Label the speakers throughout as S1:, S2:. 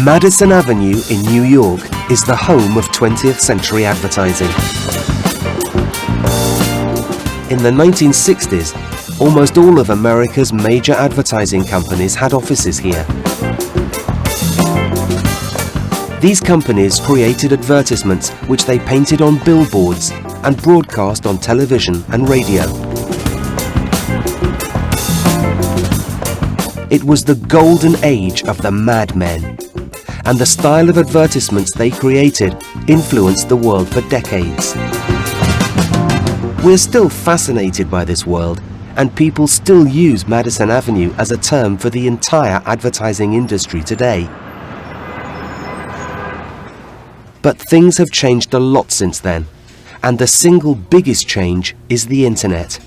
S1: Madison Avenue in New York is the home of 20th century advertising. In the 1960s, almost all of America's major advertising companies had offices here. These companies created advertisements which they painted on billboards and broadcast on television and radio. It was the golden age of the Mad Men, and the style of advertisements they created influenced the world for decades. We're still fascinated by this world, and people still use Madison Avenue as a term for the entire advertising industry today. But things have changed a lot since then, and the single biggest change is the internet.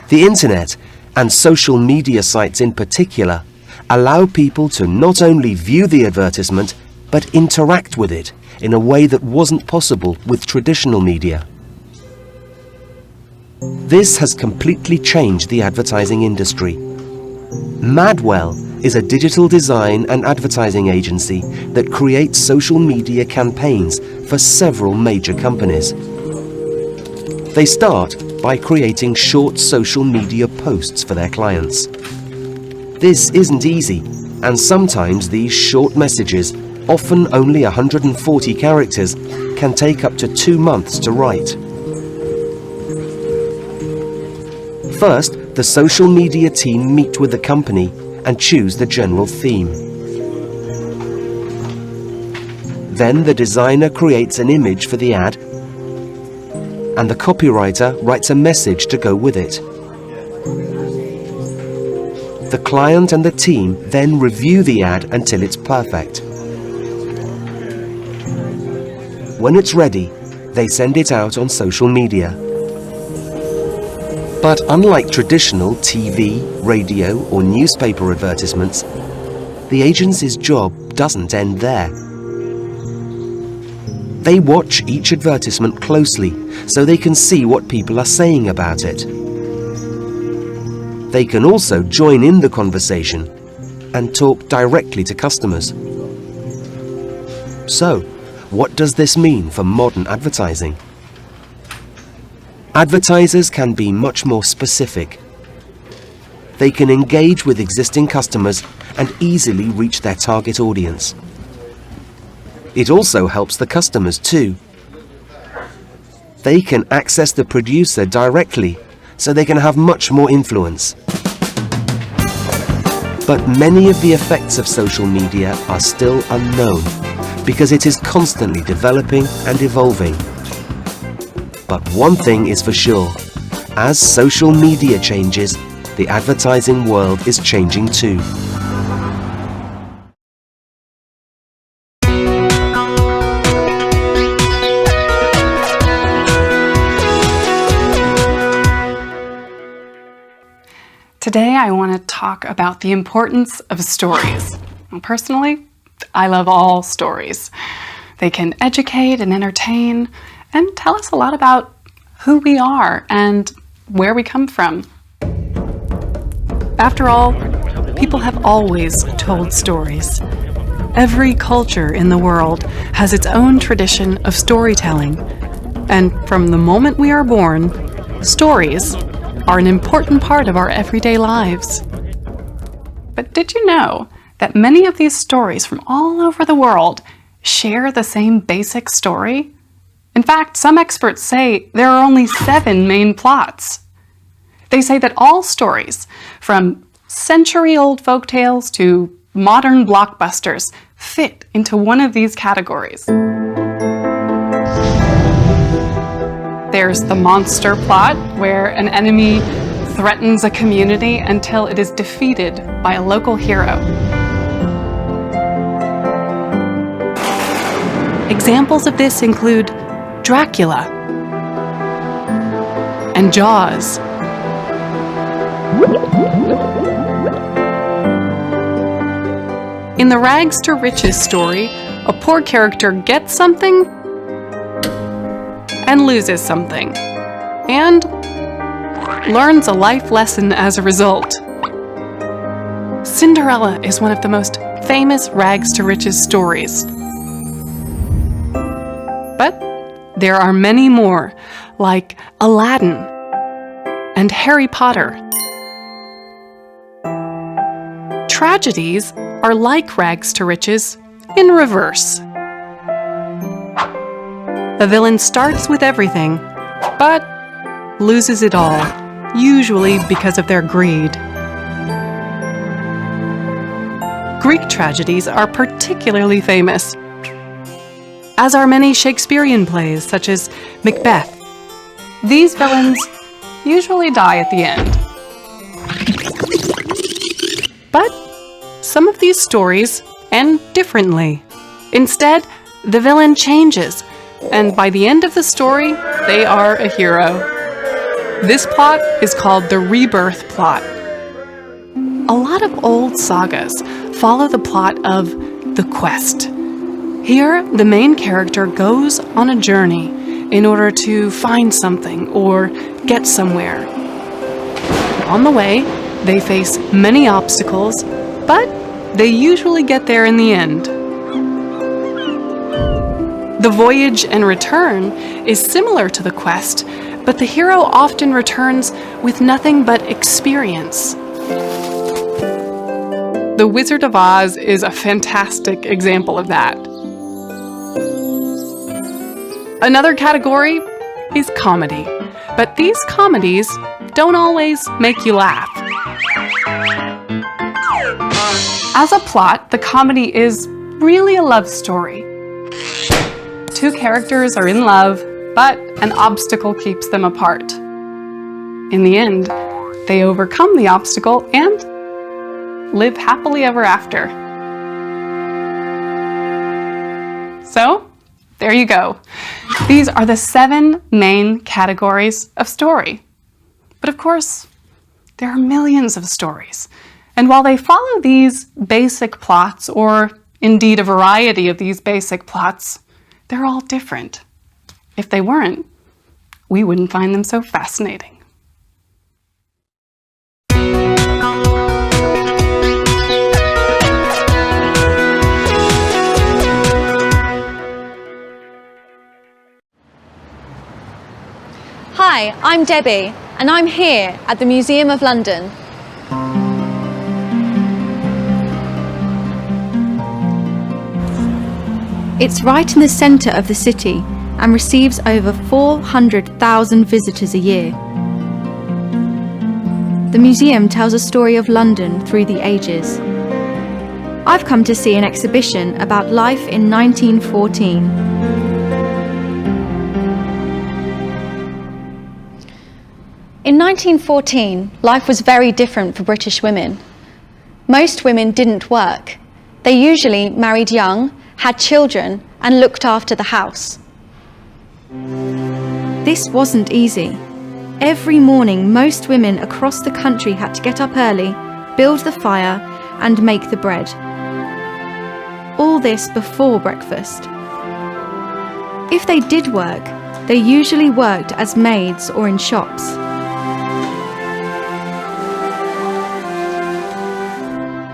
S1: The internet, and social media sites in particular, allow people to not only view the advertisement, but interact with it in a way that wasn't possible with traditional media. This has completely changed the advertising industry. Madwell is a digital design and advertising agency that creates social media campaigns for several major companies. They start by creating short social media posts for their clients. This isn't easy, and sometimes these short messages, often only 140 characters, can take up to 2 months to write. First, the social media team meet with the company and choose the general theme. Then the designer creates an image for the ad, and the copywriter writes a message to go with it. The client and the team then review the ad until it's perfect. When it's ready, they send it out on social media. But unlike traditional TV, radio, or newspaper advertisements, the agency's job doesn't end there. They watch each advertisement closely so they can see what people are saying about it. They can also join in the conversation and talk directly to customers. So, what does this mean for modern advertising? Advertisers can be much more specific. They can engage with existing customers and easily reach their target audience. It also helps the customers too. They can access the producer directly, so they can have much more influence. But many of the effects of social media are still unknown, because it is constantly developing and evolving. But one thing is for sure, as social media changes, the advertising world is changing too.
S2: Today I want to talk about the importance of stories. Personally, I love all stories. They can educate and entertain and tell us a lot about who we are and where we come from. After all, people have always told stories. Every culture in the world has its own tradition of storytelling, and from the moment we are born, stories are an important part of our everyday lives. But did you know that many of these stories from all over the world share the same basic story? In fact, some experts say there are only 7 main plots. They say that all stories, from century-old folktales to modern blockbusters, fit into one of these categories. There's the monster plot, where an enemy threatens a community until it is defeated by a local hero. Examples of this include Dracula and Jaws. In the rags to riches story, a poor character gets something and loses something, and learns a life lesson as a result. Cinderella is one of the most famous rags to riches stories. But there are many more, like Aladdin and Harry Potter. Tragedies are like rags to riches in reverse. The villain starts with everything, but loses it all, usually because of their greed. Greek tragedies are particularly famous, as are many Shakespearean plays such as Macbeth. These villains usually die at the end. But some of these stories end differently. Instead, the villain changes, and by the end of the story, they are a hero. This plot is called the rebirth plot. A lot of old sagas follow the plot of The Quest. Here, the main character goes on a journey in order to find something or get somewhere. On the way, they face many obstacles, but they usually get there in the end. The voyage and return is similar to The Quest, but the hero often returns with nothing but experience. The Wizard of Oz is a fantastic example of that. Another category is comedy, but these comedies don't always make you laugh. As a plot, the comedy is really a love story. Two characters are in love, but an obstacle keeps them apart. In the end, they overcome the obstacle and live happily ever after. So, there you go. These are the 7 main categories of story. But of course, there are millions of stories. And while they follow these basic plots, or indeed a variety of these basic plots, they're all different. If they weren't, we wouldn't find them so fascinating.
S3: Hi, I'm Debbie, and I'm here at the Museum of London. It's right in the centre of the city and receives over 400,000 visitors a year. The museum tells a story of London through the ages. I've come to see an exhibition about life in 1914. In 1914, life was very different for British women. Most women didn't work. They usually married young, had children, and looked after the house. This wasn't easy. Every morning, most women across the country had to get up early, build the fire, and make the bread. All this before breakfast. If they did work, they usually worked as maids or in shops.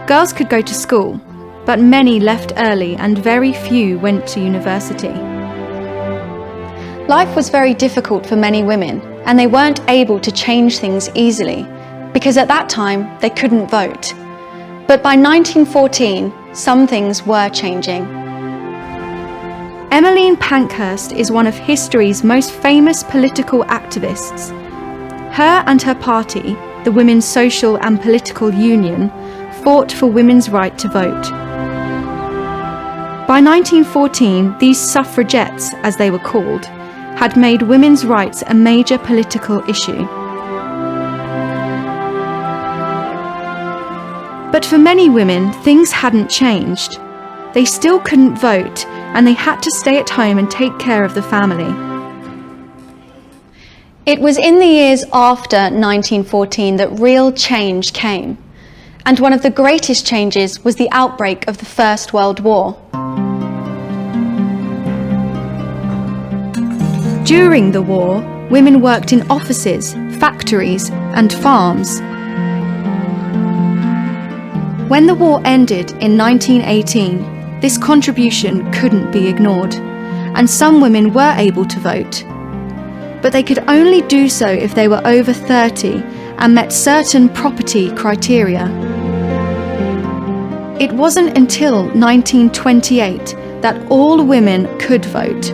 S3: Girls could go to school, but many left early and very few went to university. Life was very difficult for many women, and they weren't able to change things easily, because at that time they couldn't vote. But by 1914, some things were changing. Emmeline Pankhurst is one of history's most famous political activists. Her and her party, the Women's Social and Political Union, fought for women's right to vote. By 1914, these suffragettes, as they were called, had made women's rights a major political issue. But for many women, things hadn't changed. They still couldn't vote, and they had to stay at home and take care of the family. It was in the years after 1914 that real change came. And one of the greatest changes was the outbreak of the First World War. During the war, women worked in offices, factories, and farms. When the war ended in 1918, this contribution couldn't be ignored, and some women were able to vote. But they could only do so if they were over 30 and met certain property criteria. It wasn't until 1928 that all women could vote.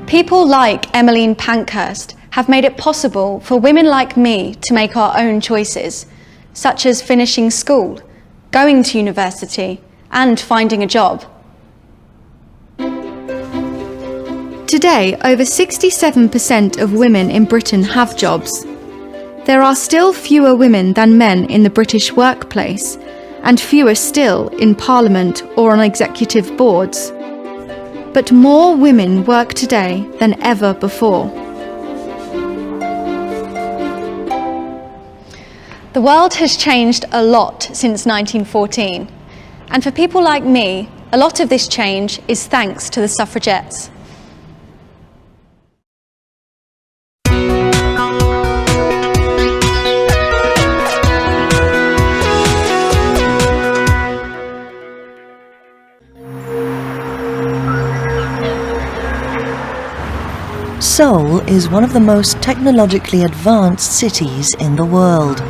S3: People like Emmeline Pankhurst have made it possible for women like me to make our own choices, such as finishing school, going to university, and finding a job. Today, over 67% of women in Britain have jobs. There are still fewer women than men in the British workplace, and fewer still in Parliament or on executive boards. But more women work today than ever before. The world has changed a lot since 1914, and for people like me, a lot of this change is thanks to the suffragettes.
S4: Seoul is one of the most technologically advanced cities in the world.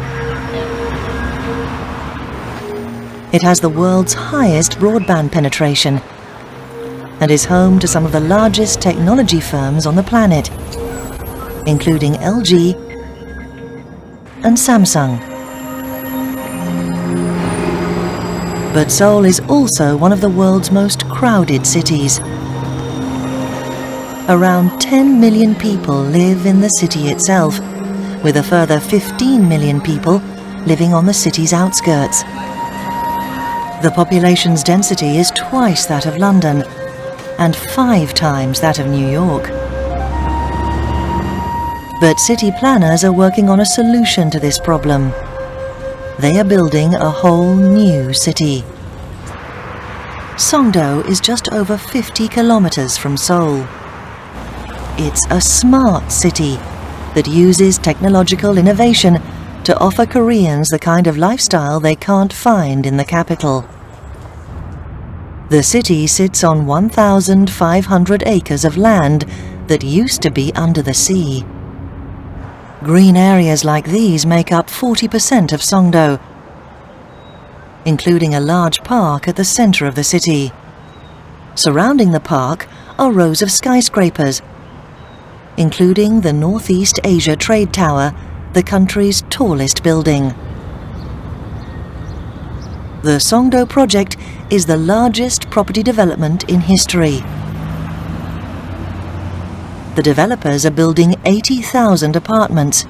S4: It has the world's highest broadband penetration and is home to some of the largest technology firms on the planet, including LG and Samsung. But Seoul is also one of the world's most crowded cities. Around 10 million people live in the city itself, with a further 15 million people living on the city's outskirts. The population's density is twice that of London and 5 times that of New York. But city planners are working on a solution to this problem. They are building a whole new city. Songdo is just over 50 kilometers from Seoul. It's a smart city that uses technological innovation to offer Koreans the kind of lifestyle they can't find in the capital. The city sits on 1,500 acres of land that used to be under the sea. Green areas like these make up 40% of Songdo, including a large park at the center of the city. Surrounding the park are rows of skyscrapers, including the Northeast Asia Trade Tower, the country's tallest building. The Songdo project is the largest property development in history. The developers are building 80,000 apartments,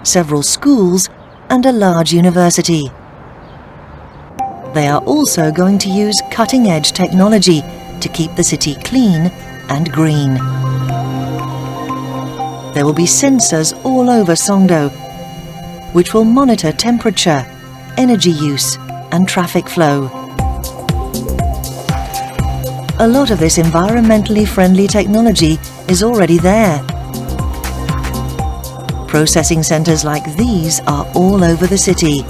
S4: several schools, and a large university. They are also going to use cutting-edge technology to keep the city clean and green. There will be sensors all over Songdo, which will monitor temperature, energy use, and traffic flow. A lot of this environmentally friendly technology is already there. Processing centers like these are all over the city.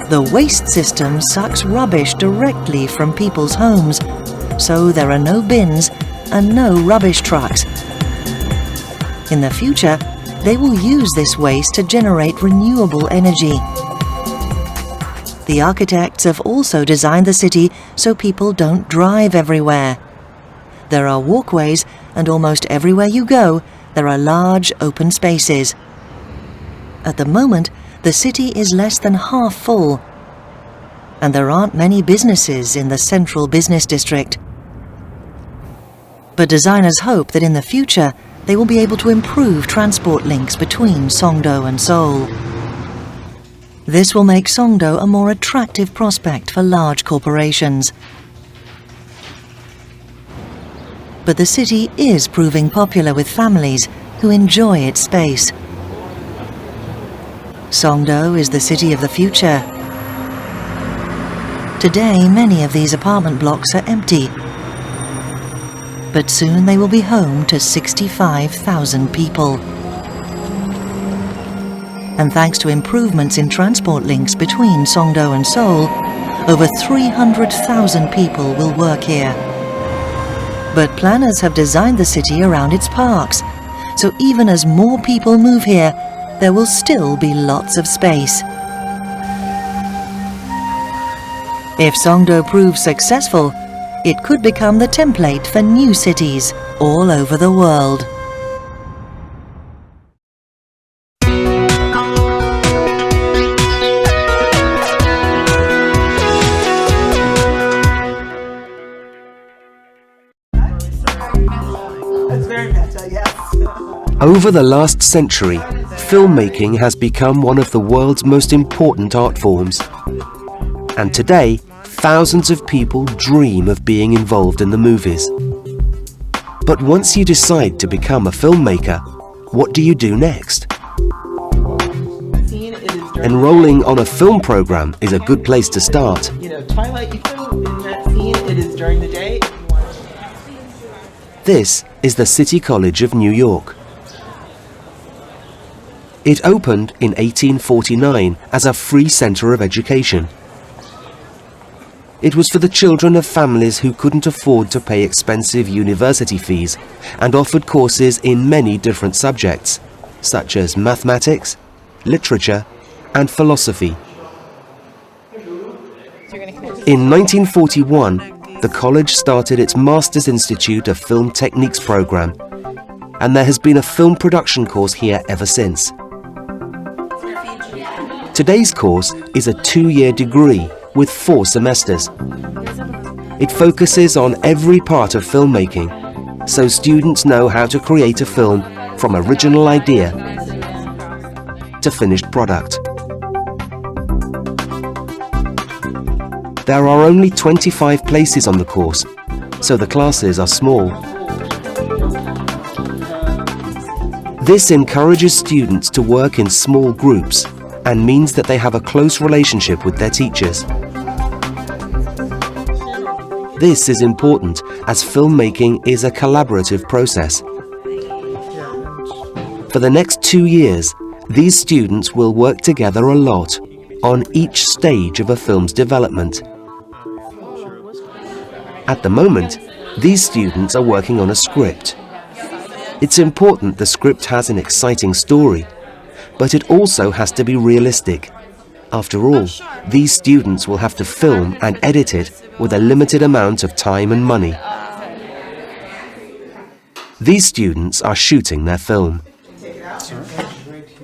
S4: The waste system sucks rubbish directly from people's homes, so there are no bins and no rubbish trucks. In the future, they will use this waste to generate renewable energy. The architects have also designed the city so people don't drive everywhere. There are walkways, and almost everywhere you go, there are large open spaces. At the moment, the city is less than half full, and there aren't many businesses in the central business district. But designers hope that in the future, they will be able to improve transport links between Songdo and Seoul. This will make Songdo a more attractive prospect for large corporations. But the city is proving popular with families who enjoy its space. Songdo is the city of the future. Today, many of these apartment blocks are empty, but soon they will be home to 65,000 people. And thanks to improvements in transport links between Songdo and Seoul, over 300,000 people will work here. But planners have designed the city around its parks, so even as more people move here, there will still be lots of space. If Songdo proves successful, it could become the template for new cities all over the world.
S1: Over the last century, filmmaking has become one of the world's most important art forms. And today, thousands of people dream of being involved in the movies. But once you decide to become a filmmaker, what do you do next? Enrolling on a film program is a good place to start.
S5: Twilight, you film in that scene, it is during the day.
S1: This is the City College of New York. It opened in 1849 as a free center of education. It was for the children of families who couldn't afford to pay expensive university fees and offered courses in many different subjects, such as mathematics, literature, and philosophy. In 1941, the college started its Master's Institute of Film Techniques program, and there has been a film production course here ever since. Today's course is a 2-year degree with 4 semesters. It focuses on every part of filmmaking, so students know how to create a film from original idea to finished product. There are only 25 places on the course, so the classes are small. This encourages students to work in small groups and means that they have a close relationship with their teachers. This is important as filmmaking is a collaborative process. For the next 2 years, these students will work together a lot on each stage of a film's development. At the moment, these students are working on a script. It's important the script has an exciting story, but it also has to be realistic. After all, these students will have to film and edit it with a limited amount of time and money. These students are shooting their film.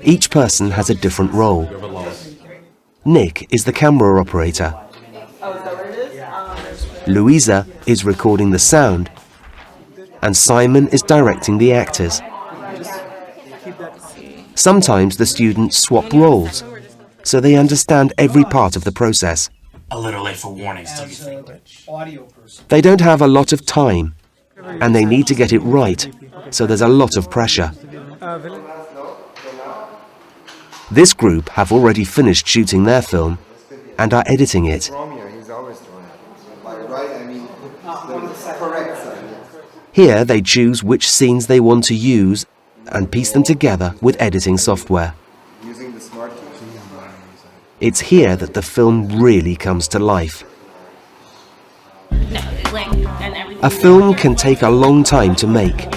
S1: Each person has a different role. Nick is the camera operator. Louisa is recording the sound, and Simon is directing the actors. Sometimes the students swap roles, so they understand every part of the process.
S6: A little late for warnings, do you think?
S1: They don't have a lot of time, and they need to get it right, so there's a lot of pressure. This group have already finished shooting their film and are editing it. Here they choose which scenes they want to use and piece them together with editing software. It's here that the film really comes to life. A film can take a long time to make.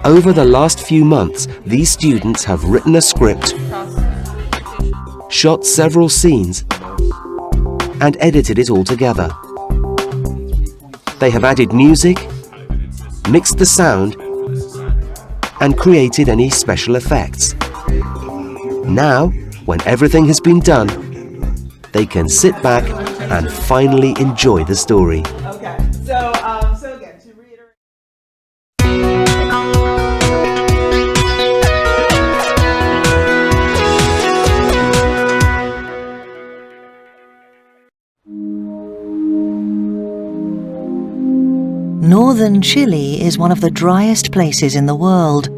S1: Over the last few months, these students have written a script, shot several scenes, and edited it all together. They have added music, mixed the sound, and created any special effects. Now, when everything has been done, they can sit back and finally enjoy the story.
S5: Okay, so again, to reiterate.
S4: Northern Chile is one of the driest places in the world.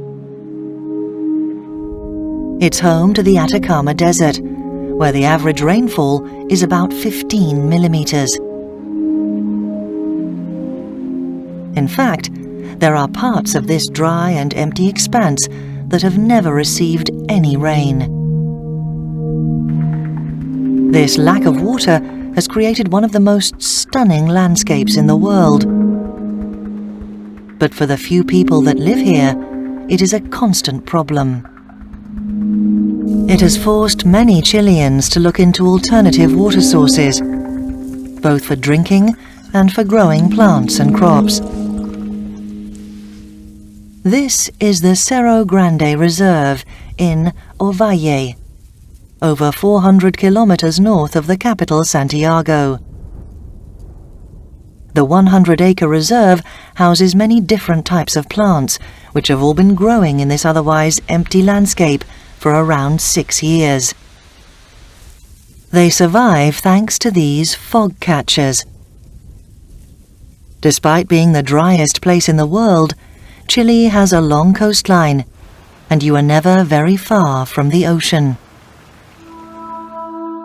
S4: It's home to the Atacama Desert, where the average rainfall is about 15 millimeters. In fact, there are parts of this dry and empty expanse that have never received any rain. This lack of water has created one of the most stunning landscapes in the world. But for the few people that live here, it is a constant problem. It has forced many Chileans to look into alternative water sources, both for drinking and for growing plants and crops. This is the Cerro Grande Reserve in Ovalle, over 400 kilometers north of the capital Santiago. The 100-acre reserve houses many different types of plants, which have all been growing in this otherwise empty landscape for around 6 years. They survive thanks to these fog catchers. Despite being the driest place in the world, Chile has a long coastline, and you are never very far from the ocean.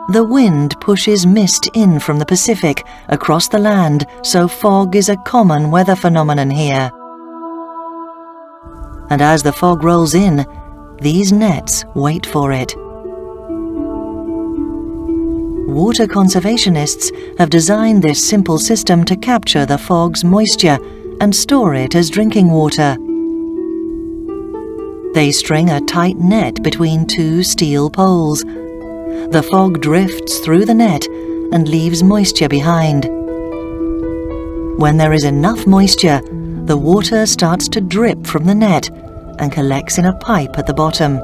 S4: The wind pushes mist in from the Pacific across the land, so fog is a common weather phenomenon here. And as the fog rolls in, these nets wait for it. Water conservationists have designed this simple system to capture the fog's moisture and store it as drinking water. They string a tight net between 2 steel poles. The fog drifts through the net and leaves moisture behind. When there is enough moisture, the water starts to drip from the net and collects in a pipe at the bottom.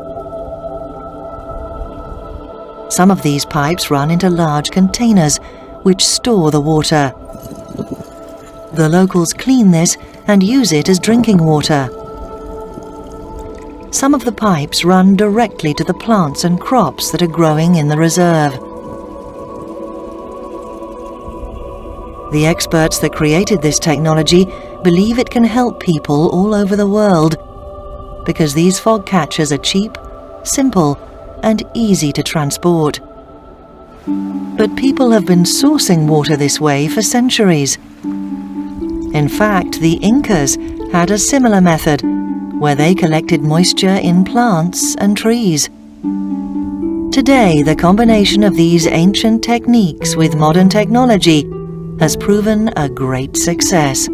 S4: Some of these pipes run into large containers, which store the water. The locals clean this and use it as drinking water. Some of the pipes run directly to the plants and crops that are growing in the reserve. The experts that created this technology believe it can help people all over the world, because these fog catchers are cheap, simple, and easy to transport. But people have been sourcing water this way for centuries. In fact, the Incas had a similar method, where they collected moisture in plants and trees. Today, the combination of these ancient techniques with modern technology has proven a great success.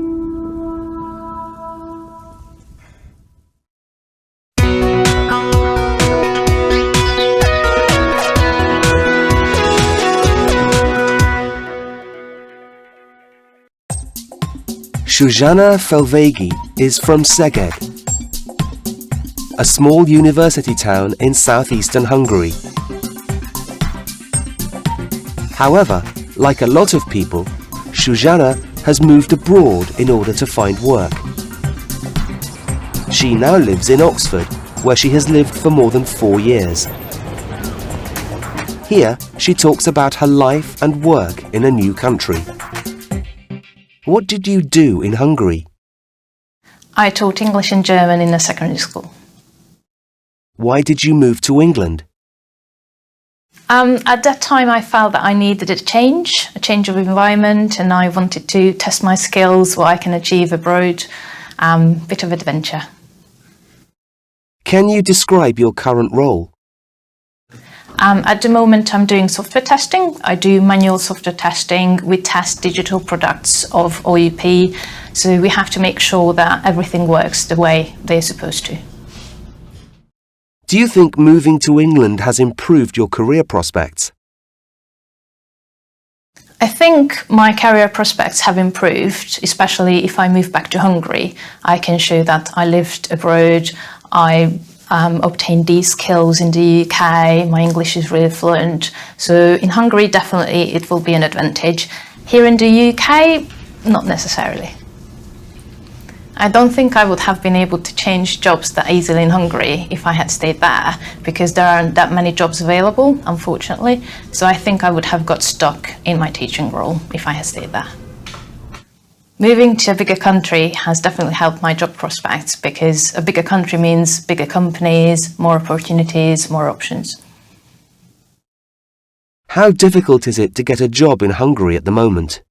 S1: Zsuzsanna Felvegi is from Szeged, a small university town in southeastern Hungary. However, like a lot of people, Zsuzsanna has moved abroad in order to find work. She now lives in Oxford, where she has lived for more than 4 years. Here, she talks about her life and work in a new country. What did you do in Hungary?
S7: I taught English and German in a secondary school.
S1: Why did you move to England?
S7: At that time I felt that I needed a change of environment, and I wanted to test my skills, what I can achieve abroad, bit of adventure.
S1: Can you describe your current role?
S7: At the moment I'm doing software testing. I do manual software testing. We test digital products of OUP, so we have to make sure that everything works the way they're supposed to.
S1: Do you think moving to England has improved your career prospects?
S7: I think my career prospects have improved, especially if I move back to Hungary. I can show that I lived abroad, I obtained these skills in the UK, my English is really fluent. So in Hungary, definitely it will be an advantage. Here in the UK, not necessarily. I don't think I would have been able to change jobs that easily in Hungary if I had stayed there, because there aren't that many jobs available, unfortunately. So I think I would have got stuck in my teaching role if I had stayed there. Moving to a bigger country has definitely helped my job prospects, because a bigger country means bigger companies, more opportunities, more options.
S1: How difficult is it to get a job in Hungary at the moment?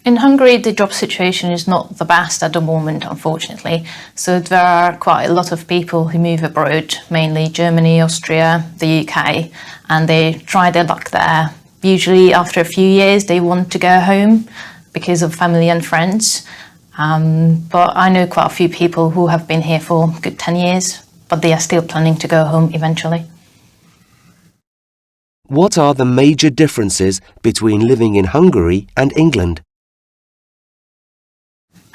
S7: In Hungary, the job situation is not the best at the moment, unfortunately. So there are quite a lot of people who move abroad, mainly Germany, Austria, the UK, and they try their luck there. Usually after a few years, they want to go home because of family and friends. But I know quite a few people who have been here for a good 10 years, but they are still planning to go home eventually.
S1: What are the major differences between living in Hungary and England?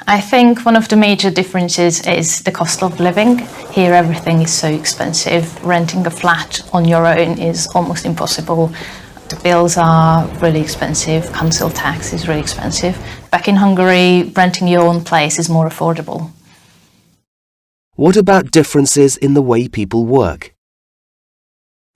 S7: I think one of the major differences is the cost of living. Here everything is so expensive. Renting a flat on your own is almost impossible. The bills are really expensive, council tax is really expensive. Back in Hungary, renting your own place is more affordable.
S1: What about differences in the way people work?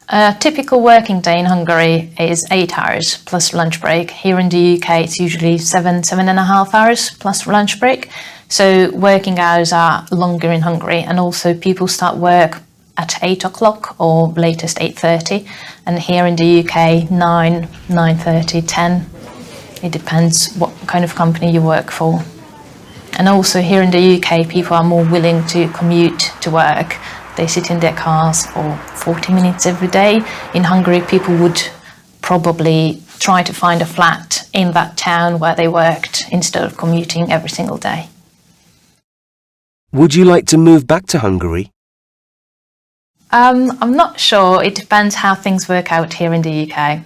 S7: A typical working day in Hungary is 8 hours plus lunch break. Here in the UK it's usually 7.5 hours plus lunch break. So working hours are longer in Hungary, and also people start work at 8 o'clock or latest 8:30, and here in the UK 9, 9:30, 10. It depends what kind of company you work for. And also here in the UK people are more willing to commute to work. They sit in their cars for 40 minutes every day. In Hungary, people would probably try to find a flat in that town where they worked instead of commuting every single day.
S1: Would you like to move back to Hungary?
S7: I'm not sure. It depends how things work out here in the UK.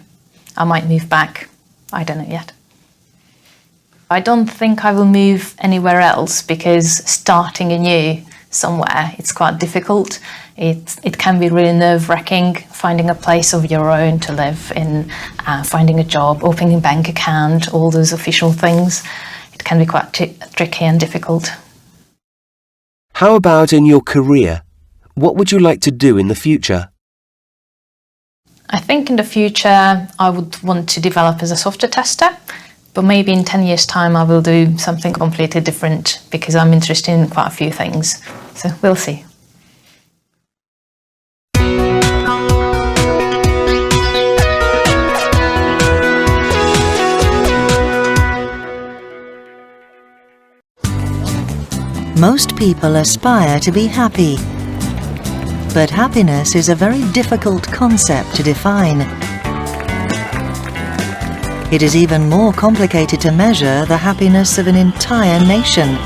S7: I might move back. I don't know yet. I don't think I will move anywhere else because starting anew somewhere, it's quite difficult. It can be really nerve-wracking finding a place of your own to live in, finding a job, opening a bank account, all those official things. It can be quite tricky and difficult.
S1: How about in your career? What would you like to do in the future?
S7: I think in the future I would want to develop as a software tester, but maybe in 10 years' time I will do something completely different because I'm interested in quite a few things. So we'll see.
S4: Most people aspire to be happy. But happiness is a very difficult concept to define. It is even more complicated to measure the happiness of an entire nation.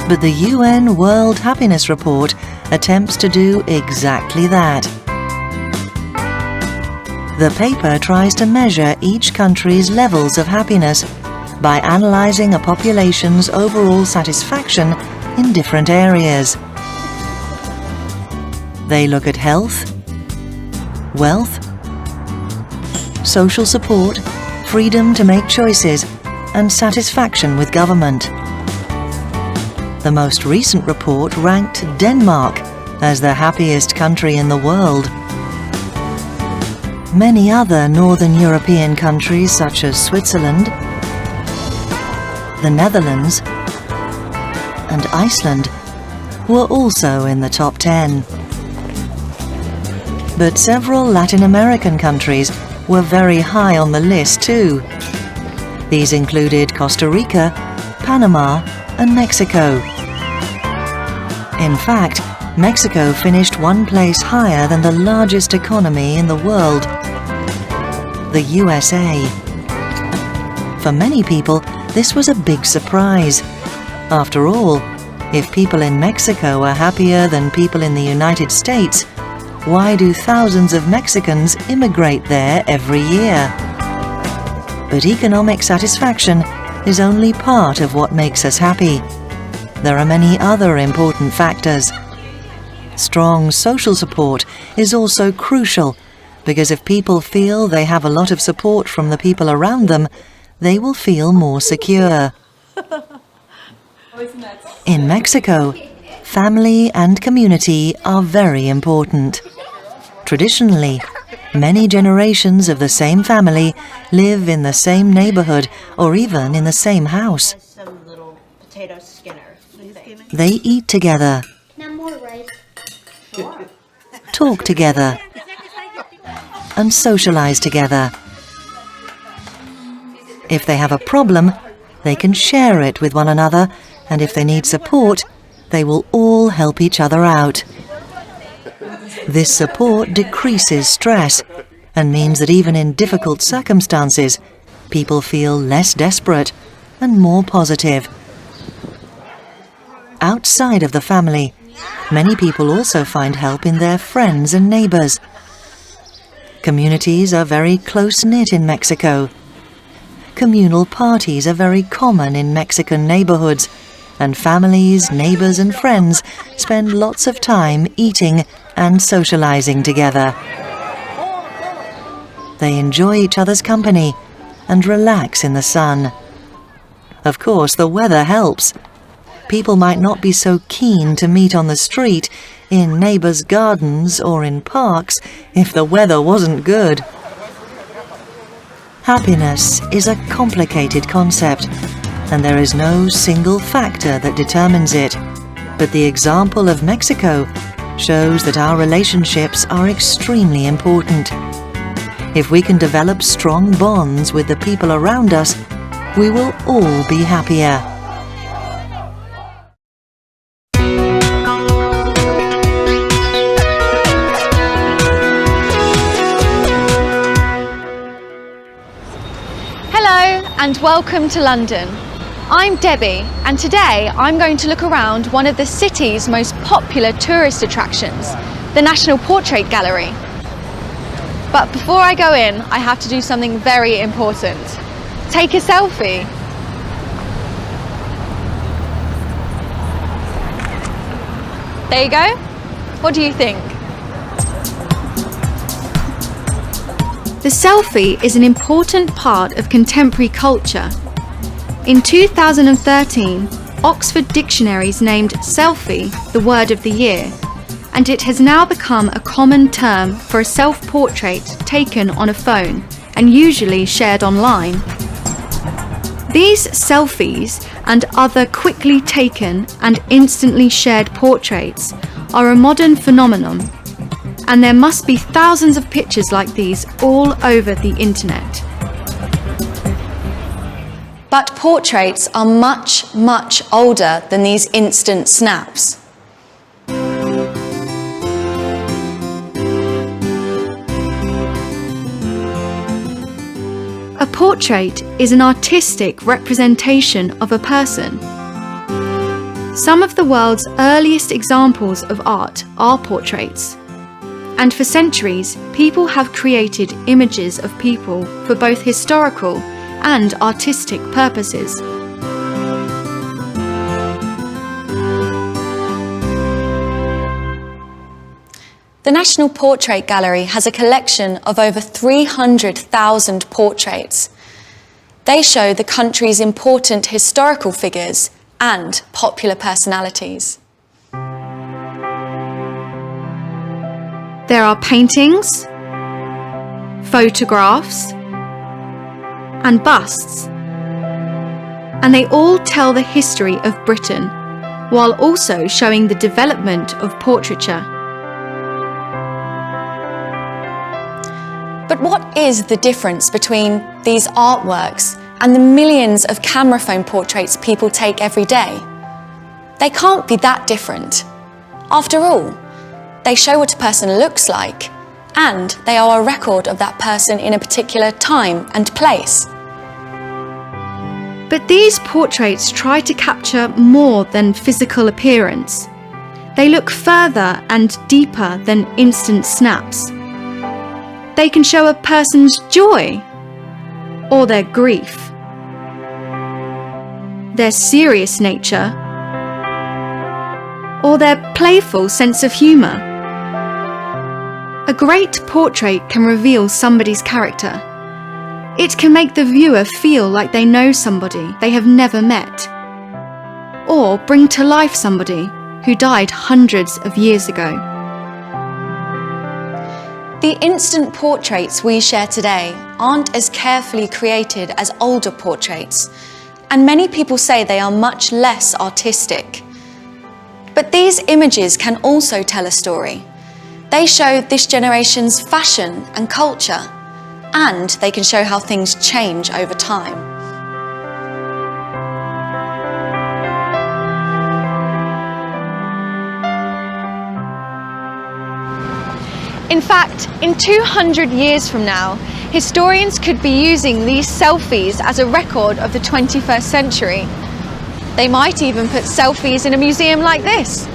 S4: But the UN World Happiness Report attempts to do exactly that. The paper tries to measure each country's levels of happiness by analysing a population's overall satisfaction in different areas. They look at health, wealth, social support, freedom to make choices, and satisfaction with government. The most recent report ranked Denmark as the happiest country in the world. Many other Northern European countries such as Switzerland, the Netherlands, and Iceland were also in the top 10. But several Latin American countries were very high on the list too. These included Costa Rica, Panama, and Mexico. In fact, Mexico finished one place higher than the largest economy in the world, the USA. For many people, this was a big surprise. After all, if people in Mexico are happier than people in the United States, why do thousands of Mexicans immigrate there every year? But economic satisfaction is only part of what makes us happy. There are many other important factors. Strong social support is also crucial, because if people feel they have a lot of support from the people around them, they will feel more secure. In Mexico, family and community are very important. Traditionally, many generations of the same family live in the same neighborhood or even in the same house. They eat together, talk together, and socialize together. If they have a problem, they can share it with one another, and if they need support, they will all help each other out. This support decreases stress and means that even in difficult circumstances, people feel less desperate and more positive. Outside of the family, many people also find help in their friends and neighbors. Communities are very close-knit in Mexico. Communal parties are very common in Mexican neighborhoods, and families, neighbors and friends spend lots of time eating and socializing together. They enjoy each other's company and relax in the sun. Of course, the weather helps. People might not be so keen to meet on the street, in neighbors' gardens or in parks if the weather wasn't good. Happiness is a complicated concept, and there is no single factor that determines it. But the example of Mexico shows that our relationships are extremely important. If we can develop strong bonds with the people around us, we will all be happier.
S3: Hello and welcome to London. I'm Debbie, and today I'm going to look around one of the city's most popular tourist attractions, the National Portrait Gallery. But before I go in, I have to do something very important. Take a selfie. There you go. What do you think? The selfie is an important part of contemporary culture. In 2013, Oxford Dictionaries named selfie the word of the year, and it has now become a common term for a self-portrait taken on a phone and usually shared online. These selfies and other quickly taken and instantly shared portraits are a modern phenomenon, and there must be thousands of pictures like these all over the internet. But portraits are much, much older than these instant snaps. A portrait is an artistic representation of a person. Some of the world's earliest examples of art are portraits. And for centuries, people have created images of people for both historical and artistic purposes. The National Portrait Gallery has a collection of over 300,000 portraits. They show the country's important historical figures and popular personalities. There are paintings, photographs, and busts, and they all tell the history of Britain, while also showing the development of portraiture. But what is the difference between these artworks and the millions of camera phone portraits people take every day? They can't be that different. After all, they show what a person looks like, and they are a record of that person in a particular time and place. But these portraits try to capture more than physical appearance. They look further and deeper than instant snaps. They can show a person's joy or their grief, their serious nature, or their playful sense of humour. A great portrait can reveal somebody's character. It can make the viewer feel like they know somebody they have never met, or bring to life somebody who died hundreds of years ago. The instant portraits we share today aren't as carefully created as older portraits, and many people say they are much less artistic. But these images can also tell a story. They show this generation's fashion and culture, and they can show how things change over time. In fact, in 200 years from now, historians could be using these selfies as a record of the 21st century. They might even put selfies in a museum like this.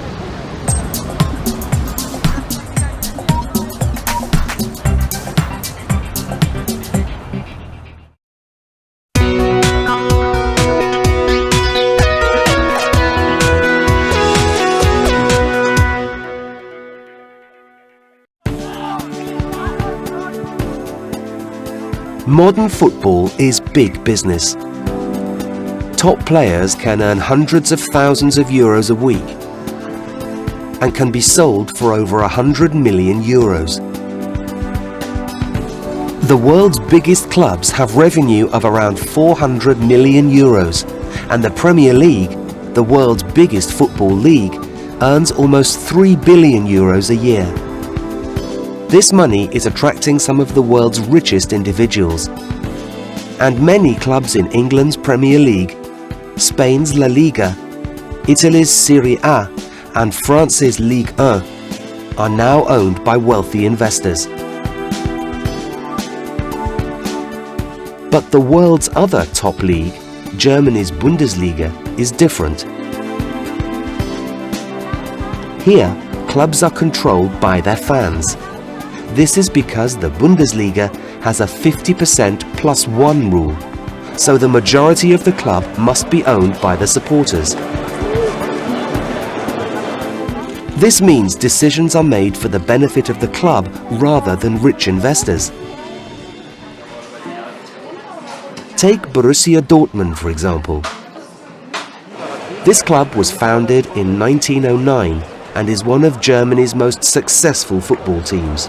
S1: Modern football is big business. Top players can earn hundreds of thousands of euros a week and can be sold for over 100 million euros. The world's biggest clubs have revenue of around 400 million euros, and the Premier League, the world's biggest football league, earns almost 3 billion euros a year. This money is attracting some of the world's richest individuals. And many clubs in England's Premier League, Spain's La Liga, Italy's Serie A, and France's Ligue 1 are now owned by wealthy investors. But the world's other top league, Germany's Bundesliga, is different. Here, clubs are controlled by their fans. This is because the Bundesliga has a 50% plus one rule, so the majority of the club must be owned by the supporters. This means decisions are made for the benefit of the club rather than rich investors. Take Borussia Dortmund, for example. This club was founded in 1909 and is one of Germany's most successful football teams.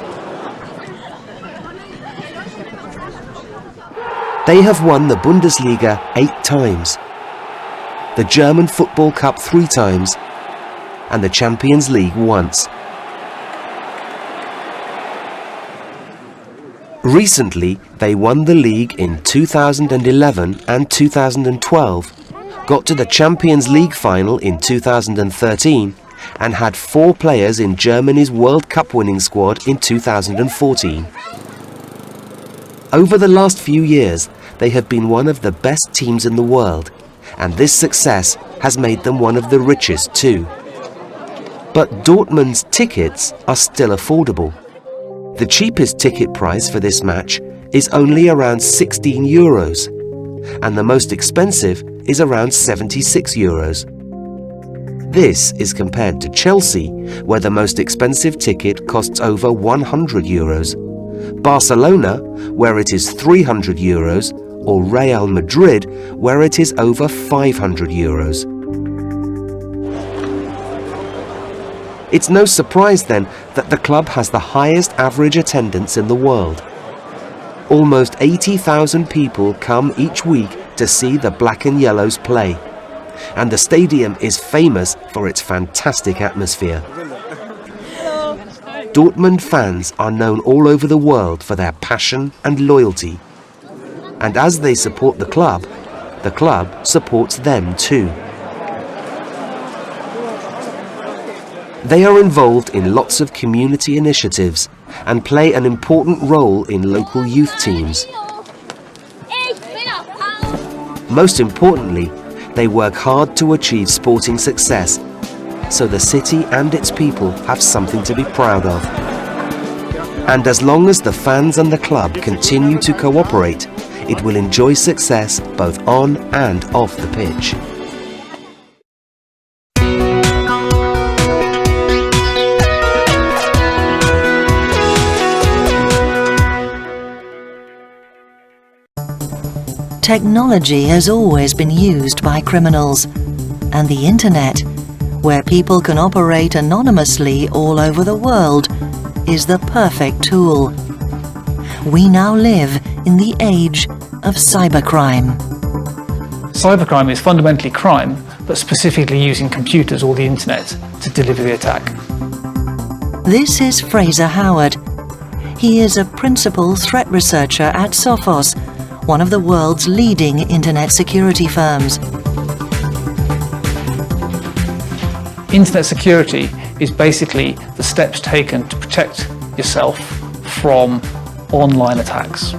S1: They have won the Bundesliga 8 times, the German Football Cup 3 times, and the Champions League once. Recently, they won the league in 2011 and 2012, got to the Champions League final in 2013, and had 4 players in Germany's World Cup winning squad in 2014. Over the last few years, they have been one of the best teams in the world, and this success has made them one of the richest too. But Dortmund's tickets are still affordable. The cheapest ticket price for this match is only around 16 euros, and the most expensive is around 76 euros. This is compared to Chelsea, where the most expensive ticket costs over 100 euros, Barcelona, where it is 300 euros, or Real Madrid, where it is over 500 euros. It's no surprise then that the club has the highest average attendance in the world. Almost 80,000 people come each week to see the Black and Yellows play, and the stadium is famous for its fantastic atmosphere. Dortmund fans are known all over the world for their passion and loyalty. And as they support the club supports them too. They are involved in lots of community initiatives and play an important role in local youth teams. Most importantly, they work hard to achieve sporting success, so the city and its people have something to be proud of. And as long as the fans and the club continue to cooperate, it will enjoy success both on and off the pitch.
S4: Technology has always been used by criminals, and the internet, where people can operate anonymously all over the world, is the perfect tool. We now live in the age of cybercrime.
S8: Cybercrime is fundamentally crime, but specifically using computers or the internet to deliver the attack.
S4: This is Fraser Howard. He is a principal threat researcher at Sophos, one of the world's leading internet security firms.
S8: Internet security is basically the steps taken to protect yourself from online attacks.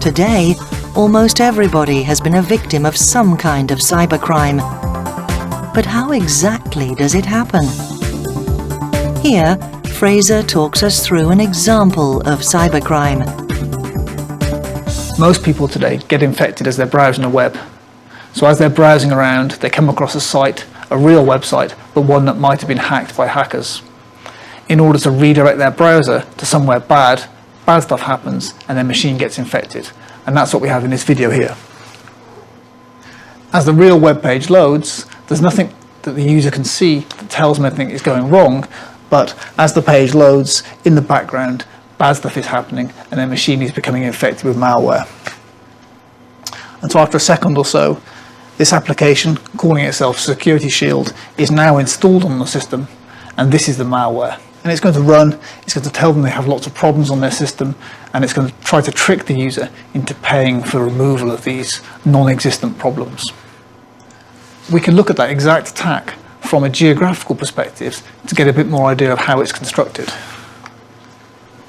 S4: Today, almost everybody has been a victim of some kind of cybercrime. But how exactly does it happen? Here, Fraser talks us through an example of cybercrime.
S8: Most people today get infected as they're browsing the web. So as they're browsing around, they come across a site, a real website, but one that might have been hacked by hackers. In order to redirect their browser to somewhere bad stuff happens and their machine gets infected. And that's what we have in this video here. As the real web page loads, there's nothing that the user can see that tells them anything is going wrong, but as the page loads, in the background, bad stuff is happening and their machine is becoming infected with malware. And so after a second or so, this application, calling itself Security Shield, is now installed on the system, and this is the malware. And it's going to run, it's going to tell them they have lots of problems on their system, and it's going to try to trick the user into paying for removal of these non-existent problems. We can look at that exact attack from a geographical perspective to get a bit more idea of how it's constructed.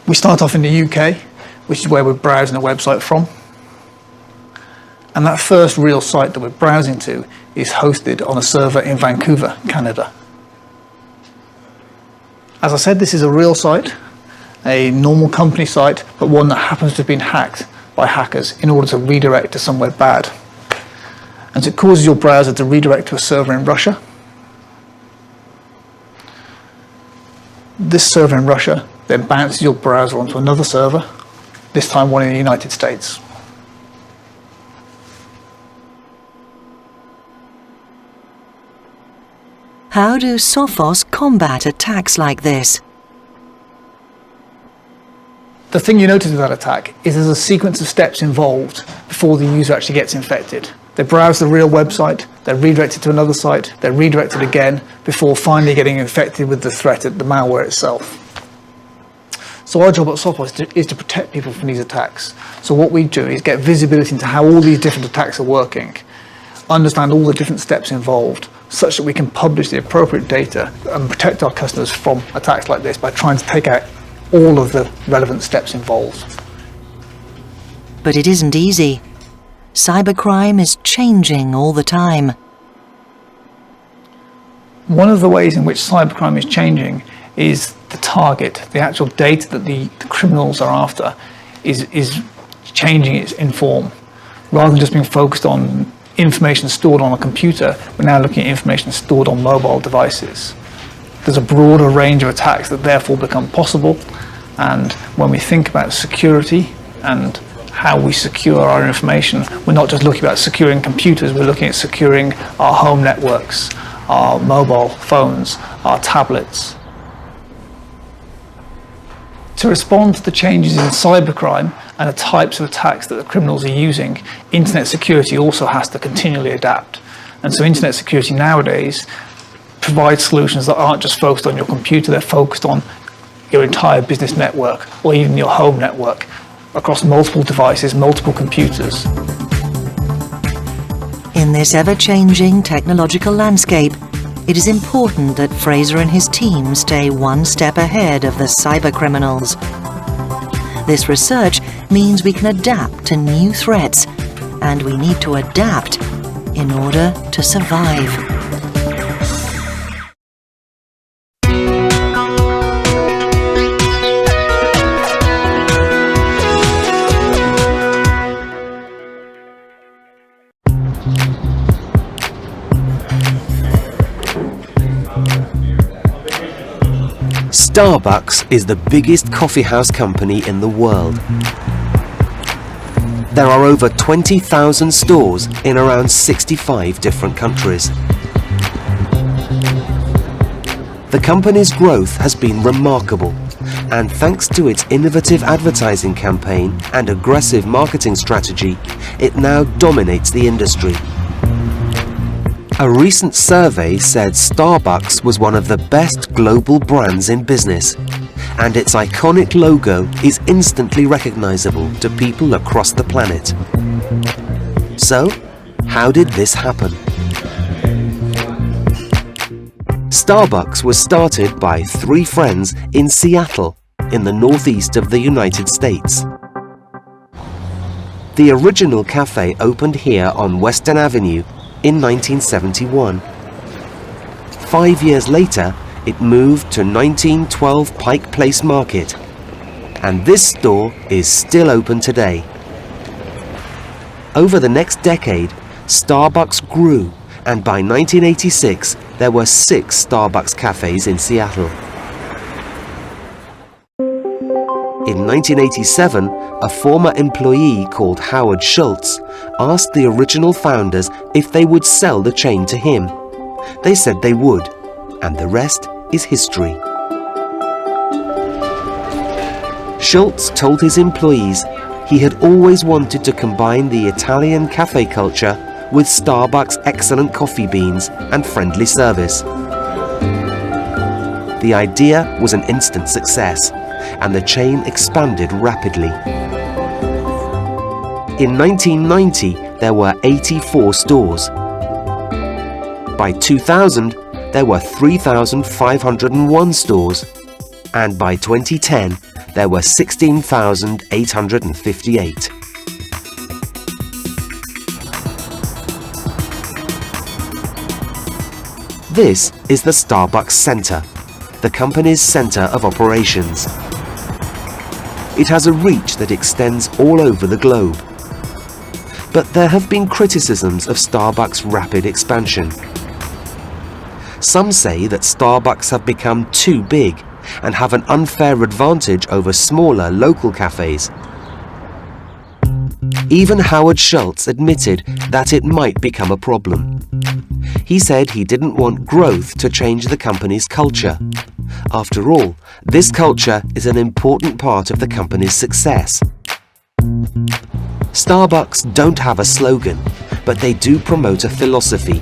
S8: We start off in the UK, which is where we're browsing a website from. And that first real site that we're browsing to is hosted on a server in Vancouver, Canada. As I said, this is a real site, a normal company site, but one that happens to have been hacked by hackers in order to redirect to somewhere bad. And so it causes your browser to redirect to a server in Russia. This server in Russia then bounces your browser onto another server, this time one in the United States.
S4: How do Sophos combat attacks like this?
S8: The thing you notice with that attack is there's a sequence of steps involved before the user actually gets infected. They browse the real website, they're redirected to another site, they're redirected again before finally getting infected with the threat of the malware itself. So our job at Sophos is to protect people from these attacks. So what we do is get visibility into how all these different attacks are working, understand all the different steps involved, such that we can publish the appropriate data and protect our customers from attacks like this by trying to take out all of the relevant steps involved.
S4: But it isn't easy. Cybercrime is changing all the time.
S8: One of the ways in which cybercrime is changing is the target, the actual data that the criminals are after is changing in form. Rather than just being focused on information stored on a computer, we're now looking at information stored on mobile devices. There's a broader range of attacks that therefore become possible, and when we think about security and how we secure our information, we're not just looking at securing computers, we're looking at securing our home networks, our mobile phones, our tablets. To respond to the changes in cybercrime and the types of attacks that the criminals are using, internet security also has to continually adapt. And so internet security nowadays provides solutions that aren't just focused on your computer, they're focused on your entire business network or even your home network across multiple devices, multiple computers.
S4: In this ever-changing technological landscape, it is important that Fraser and his team stay one step ahead of the cybercriminals. This research means we can adapt to new threats, and we need to adapt in order to survive.
S1: Starbucks is the biggest coffeehouse company in the world. There are over 20,000 stores in around 65 different countries. The company's growth has been remarkable, and thanks to its innovative advertising campaign and aggressive marketing strategy, it now dominates the industry. A recent survey said Starbucks was one of the best global brands in business, and its iconic logo is instantly recognizable to people across the planet. So, how did this happen? Starbucks was started by 3 friends in Seattle, in the northeast of the United States. The original cafe opened here on Western Avenue in 1971. 5 years later, it moved to 1912 Pike Place Market, and this store is still open today. Over the next decade, Starbucks grew, and by 1986, there were 6 Starbucks cafes in Seattle. In 1987, a former employee called Howard Schultz asked the original founders if they would sell the chain to him. They said they would, and the rest is history. Schultz told his employees he had always wanted to combine the Italian cafe culture with Starbucks' excellent coffee beans and friendly service. The idea was an instant success, and the chain expanded rapidly. In 1990, there were 84 stores. By 2000, there were 3,501 stores, and by 2010, there were 16,858. This is the Starbucks Center, the company's center of operations. It has a reach that extends all over the globe. But there have been criticisms of Starbucks' rapid expansion. Some say that Starbucks have become too big and have an unfair advantage over smaller local cafes. Even Howard Schultz admitted that it might become a problem. He said he didn't want growth to change the company's culture. After all, this culture is an important part of the company's success. Starbucks don't have a slogan, but they do promote a philosophy.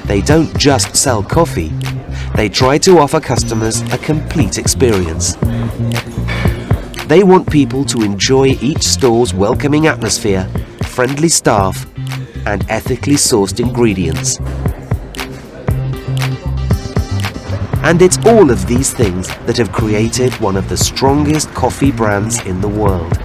S1: They don't just sell coffee, they try to offer customers a complete experience. They want people to enjoy each store's welcoming atmosphere, friendly staff, and ethically sourced ingredients. And it's all of these things that have created one of the strongest coffee brands in the world.